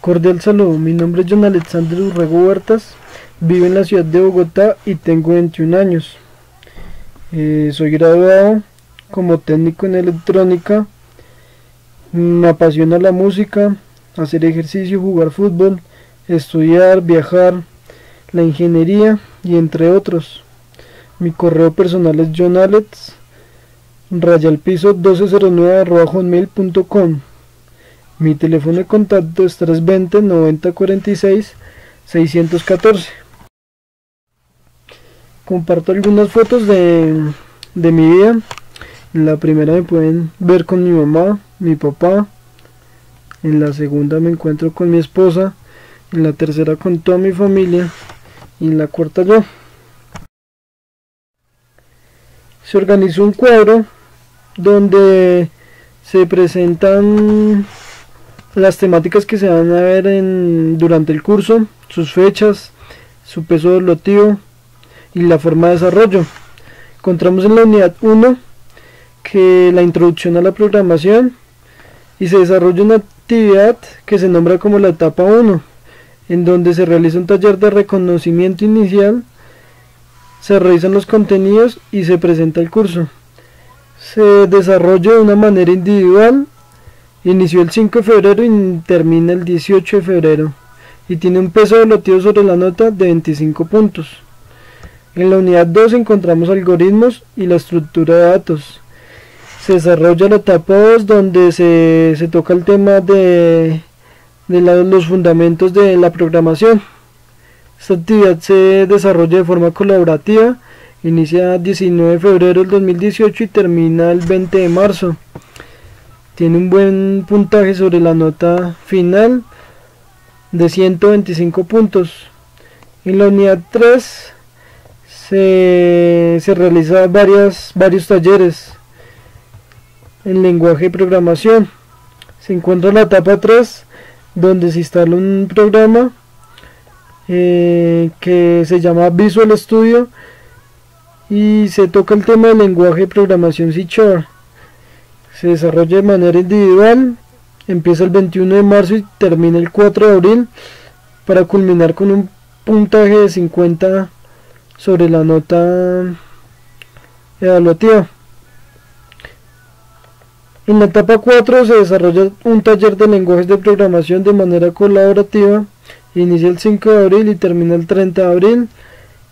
Cordial saludo, mi nombre es John Alexander Urrego Huertas, vivo en la ciudad de Bogotá y tengo 21 años. Soy graduado como técnico en electrónica. Me apasiona la música, hacer ejercicio, jugar fútbol, estudiar, viajar, la ingeniería y entre otros. Mi correo personal es johnalex_1209@hotmail.com. Mi teléfono de contacto es 320-9046-614. Comparto algunas fotos de mi vida. En la primera me pueden ver con mi mamá, mi papá. En la segunda me encuentro con mi esposa. En la tercera con toda mi familia. Y en la cuarta yo. Se organizó un cuadro donde se presentan las temáticas que se van a ver durante el curso, sus fechas, su peso evolutivo y la forma de desarrollo. Encontramos en la unidad 1 que la introducción a la programación, y se desarrolla una actividad que se nombra como la etapa 1, en donde se realiza un taller de reconocimiento inicial, se revisan los contenidos y se presenta el curso. Se desarrolla de una manera individual. Inició el 5 de febrero y termina el 18 de febrero y tiene un peso evaluativo sobre la nota de 25 puntos. En la unidad 2 encontramos algoritmos y la estructura de datos. Se desarrolla la etapa 2, donde se toca el tema de los fundamentos de la programación. Esta actividad se desarrolla de forma colaborativa, inicia el 19 de febrero del 2018 y termina el 20 de marzo. Tiene un buen puntaje sobre la nota final de 125 puntos. En la unidad 3 se realiza varios talleres en lenguaje de programación. Se encuentra la etapa 3, donde se instala un programa que se llama Visual Studio y se toca el tema del lenguaje de programación C#. Se desarrolla de manera individual, empieza el 21 de marzo y termina el 4 de abril para culminar con un puntaje de 50 sobre la nota evaluativa. En la etapa 4 se desarrolla un taller de lenguajes de programación de manera colaborativa, inicia el 5 de abril y termina el 30 de abril,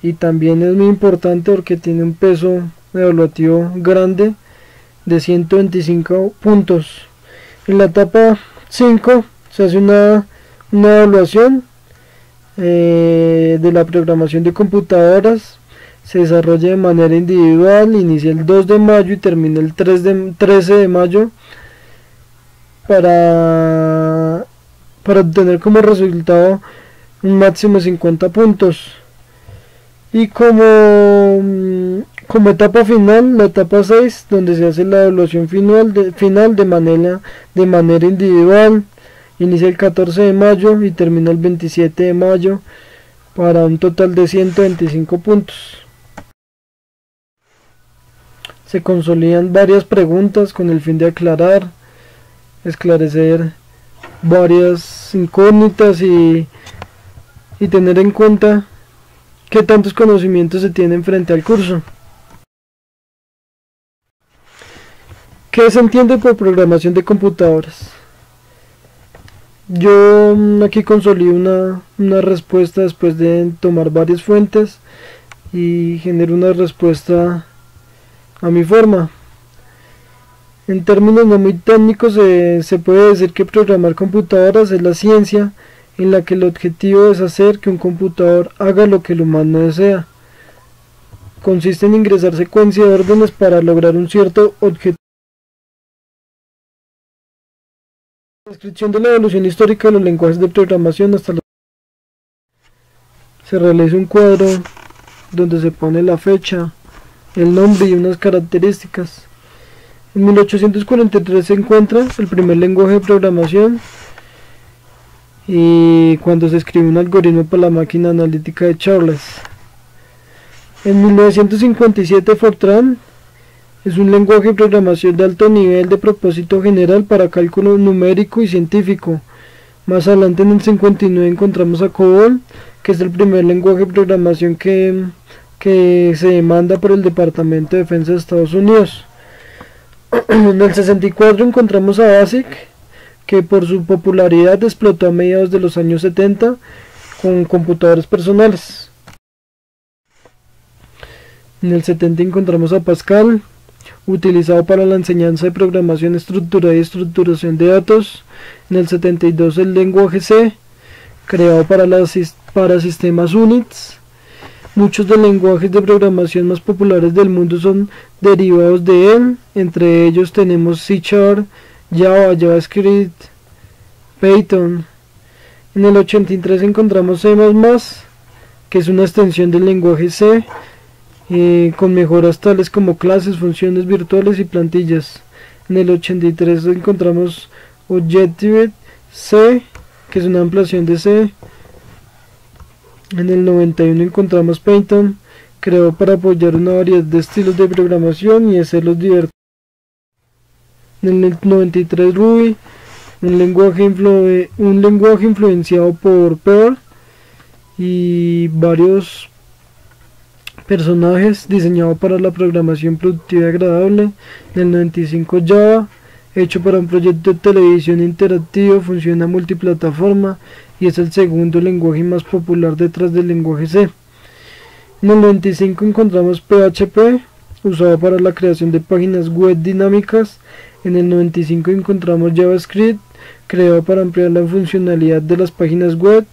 y también es muy importante porque tiene un peso evaluativo grande de 125 puntos. En la etapa 5 se hace una evaluación de la programación de computadoras. Se desarrolla de manera individual, inicia el 2 de mayo y termina el 13 de mayo para obtener como resultado un máximo de 50 puntos. Y como etapa final, la etapa 6, donde se hace la evaluación final de manera individual, inicia el 14 de mayo y termina el 27 de mayo para un total de 125 puntos. Se consolidan varias preguntas con el fin de esclarecer varias incógnitas y tener en cuenta qué tantos conocimientos se tienen frente al curso. ¿Qué se entiende por programación de computadoras? Yo aquí consolido una respuesta después de tomar varias fuentes y genero una respuesta a mi forma. En términos no muy técnicos, se puede decir que programar computadoras es la ciencia en la que el objetivo es hacer que un computador haga lo que el humano desea. Consiste en ingresar secuencia de órdenes para lograr un cierto objetivo. Descripción de la evolución histórica de los lenguajes de programación hasta se realiza un cuadro donde se pone la fecha, el nombre y unas características. En 1843 se encuentra el primer lenguaje de programación, y cuando se escribe un algoritmo para la máquina analítica de Charles. En 1957 Fortran es un lenguaje de programación de alto nivel de propósito general para cálculo numérico y científico, Más adelante en el 59 encontramos a COBOL, que es el primer lenguaje de programación que se demanda por el Departamento de Defensa de Estados Unidos. En el 64 encontramos a BASIC, que por su popularidad explotó a mediados de los años 70 con computadores personales. En el 70 encontramos a Pascal, utilizado para la enseñanza de programación estructurada y estructuración de datos. En el 72 el lenguaje C, creado para sistemas Unix. Muchos de los lenguajes de programación más populares del mundo son derivados de él. Entre ellos tenemos C#, Java, JavaScript, Python. En el 83 encontramos C++, que es una extensión del lenguaje C, con mejoras tales como clases, funciones virtuales y plantillas. En el 83 encontramos Objective-C, que es una ampliación de C. En el 91 encontramos Python, creado para apoyar una variedad de estilos de programación y hacerlos divertidos. En el 93 Ruby, un lenguaje influenciado por Perl y varios personajes, diseñado para la programación productiva y agradable. En el 95 Java, hecho para un proyecto de televisión interactivo, funciona multiplataforma y es el segundo lenguaje más popular detrás del lenguaje C. En el 95 encontramos PHP, usado para la creación de páginas web dinámicas. En el 95 encontramos JavaScript, creado para ampliar la funcionalidad de las páginas web.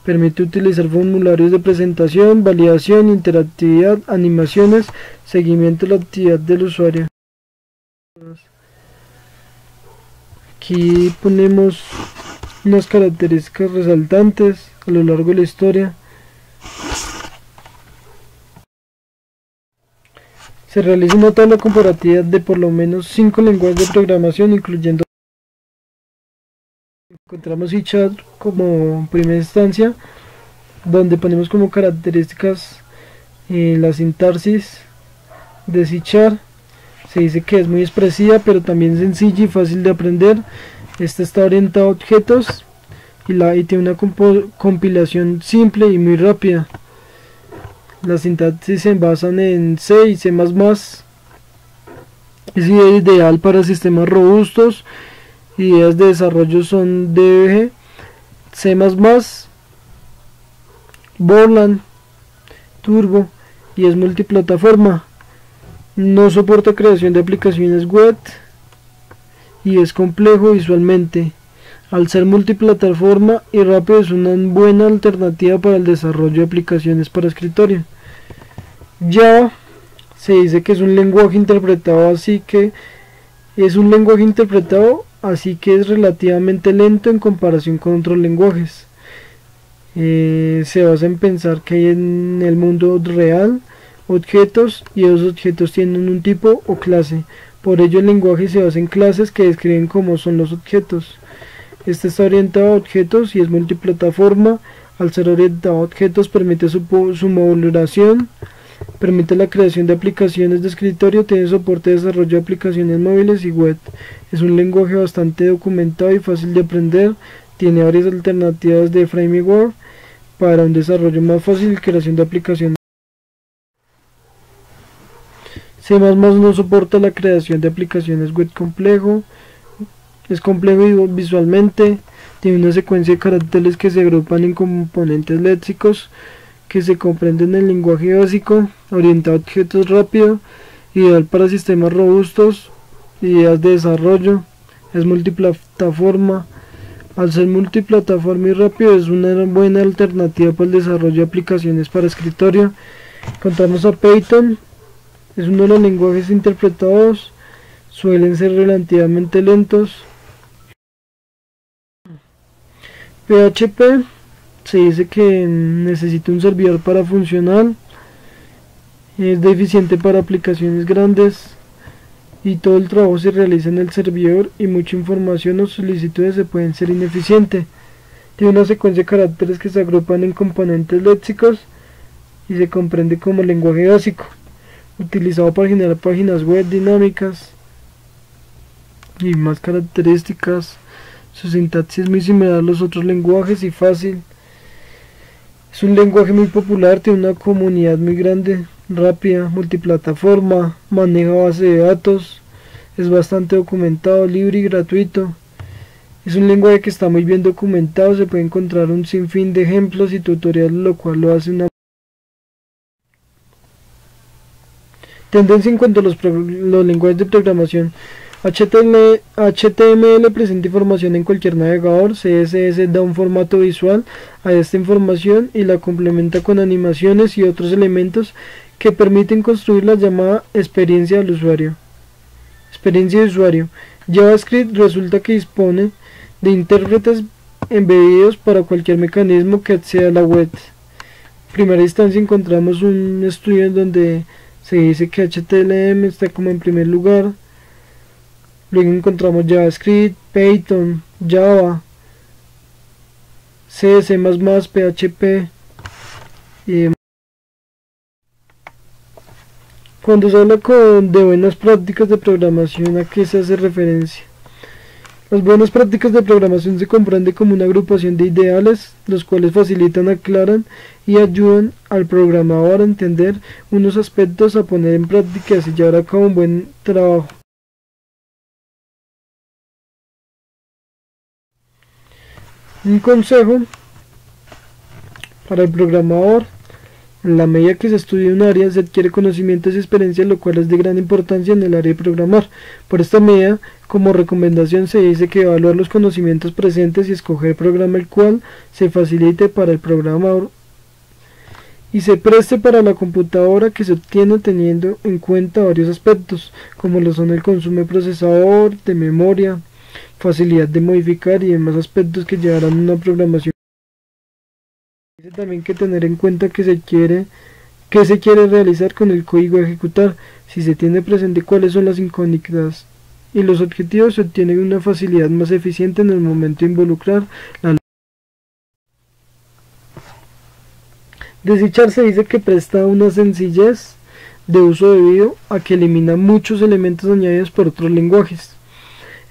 Permite utilizar formularios de presentación, validación, interactividad, animaciones, seguimiento de la actividad del usuario. Aquí ponemos unas características resaltantes a lo largo de la historia. Se realiza una tabla comparativa de por lo menos 5 lenguajes de programación, incluyendo. Encontramos C# como primera instancia, donde ponemos como características la sintaxis de C#. Se dice que es muy expresiva, pero también sencilla y fácil de aprender. Esta está orientada a objetos y tiene una compilación simple y muy rápida. Las sintaxis se basan en C y C++. Es ideal para sistemas robustos. Ideas de desarrollo son DBG, C++, Borland, Turbo y es multiplataforma. No soporta creación de aplicaciones web y es complejo visualmente. Al ser multiplataforma y rápido es una buena alternativa para el desarrollo de aplicaciones para escritorio. Java se dice que es un lenguaje interpretado, así que es relativamente lento en comparación con otros lenguajes. Se basa en pensar que hay en el mundo real objetos y esos objetos tienen un tipo o clase. Por ello el lenguaje se basa en clases que describen cómo son los objetos. Este está orientado a objetos y es multiplataforma. Al ser orientado a objetos permite su modulación, permite la creación de aplicaciones de escritorio, tiene soporte de desarrollo de aplicaciones móviles y web. Es un lenguaje bastante documentado y fácil de aprender. Tiene varias alternativas de framework para un desarrollo más fácil y creación de aplicaciones. C++ no soporta la creación de aplicaciones web es complejo visualmente, tiene una secuencia de caracteres que se agrupan en componentes léxicos que se comprenden en el lenguaje básico, orientado a objetos rápido, ideal para sistemas robustos, ideas de desarrollo, es multiplataforma. Al ser multiplataforma y rápido es una buena alternativa para el desarrollo de aplicaciones para escritorio. Encontramos a Python, es uno de los lenguajes interpretados, suelen ser relativamente lentos. PHP se dice que necesita un servidor para funcionar, es deficiente para aplicaciones grandes y todo el trabajo se realiza en el servidor y mucha información o solicitudes se pueden ser ineficiente. Tiene una secuencia de caracteres que se agrupan en componentes léxicos y se comprende como lenguaje básico, utilizado para generar páginas web dinámicas y más características. Su sintaxis es muy similar a los otros lenguajes y fácil. Es un lenguaje muy popular, tiene una comunidad muy grande, rápida, multiplataforma, maneja base de datos, es bastante documentado, libre y gratuito. Es un lenguaje que está muy bien documentado, se puede encontrar un sinfín de ejemplos y tutoriales, lo cual lo hace una tendencia en cuanto a los lenguajes de programación. HTML presenta información en cualquier navegador. CSS da un formato visual a esta información y la complementa con animaciones y otros elementos que permiten construir la llamada experiencia del usuario. Experiencia de usuario. JavaScript resulta que dispone de intérpretes embebidos para cualquier mecanismo que acceda a la web. En primera instancia encontramos un estudio en donde se dice que HTML está como en primer lugar. Luego encontramos JavaScript, Python, Java, C++, PHP y demás. Cuando se habla de buenas prácticas de programación, ¿a qué se hace referencia? Las buenas prácticas de programación se comprende como una agrupación de ideales, los cuales facilitan, aclaran y ayudan al programador a entender unos aspectos, a poner en práctica y así llevar a cabo un buen trabajo. Un consejo para el programador: en la medida que se estudia un área, se adquiere conocimientos y experiencia, lo cual es de gran importancia en el área de programar. Por esta medida, como recomendación, se dice que evaluar los conocimientos presentes y escoger el programa el cual se facilite para el programador y se preste para la computadora, que se obtiene teniendo en cuenta varios aspectos, como lo son el consumo de procesador, de memoria, facilidad de modificar y demás aspectos que llevarán a una programación. Dice también que tener en cuenta que se quiere realizar con el código a ejecutar. Si se tiene presente cuáles son las incógnitas y los objetivos, se obtiene una facilidad más eficiente en el momento de involucrar la. Desechar se dice que presta una sencillez de uso debido a que elimina muchos elementos añadidos por otros lenguajes.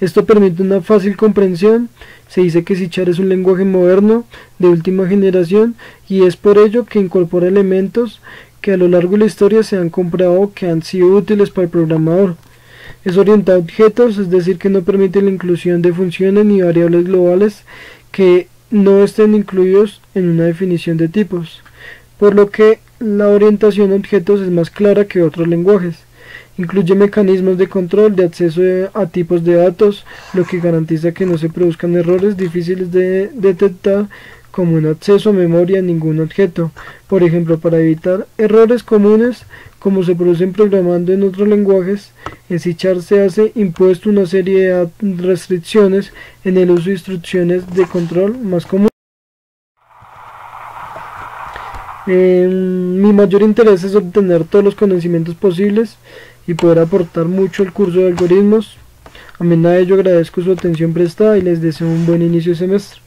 Esto permite una fácil comprensión. Se dice que C# es un lenguaje moderno de última generación y es por ello que incorpora elementos que a lo largo de la historia se han comprobado que han sido útiles para el programador. Es orientado a objetos, es decir, que no permite la inclusión de funciones ni variables globales que no estén incluidos en una definición de tipos, por lo que la orientación a objetos es más clara que otros lenguajes. Incluye mecanismos de control de acceso a tipos de datos, lo que garantiza que no se produzcan errores difíciles de detectar, como un acceso a memoria a ningún objeto. Por ejemplo, para evitar errores comunes como se producen programando en otros lenguajes, en C# se hace impuesto una serie de restricciones en el uso de instrucciones de control más comunes. Mi mayor interés es obtener todos los conocimientos posibles y poder aportar mucho al curso de algoritmos. Amén a ello, agradezco su atención prestada y les deseo un buen inicio de semestre.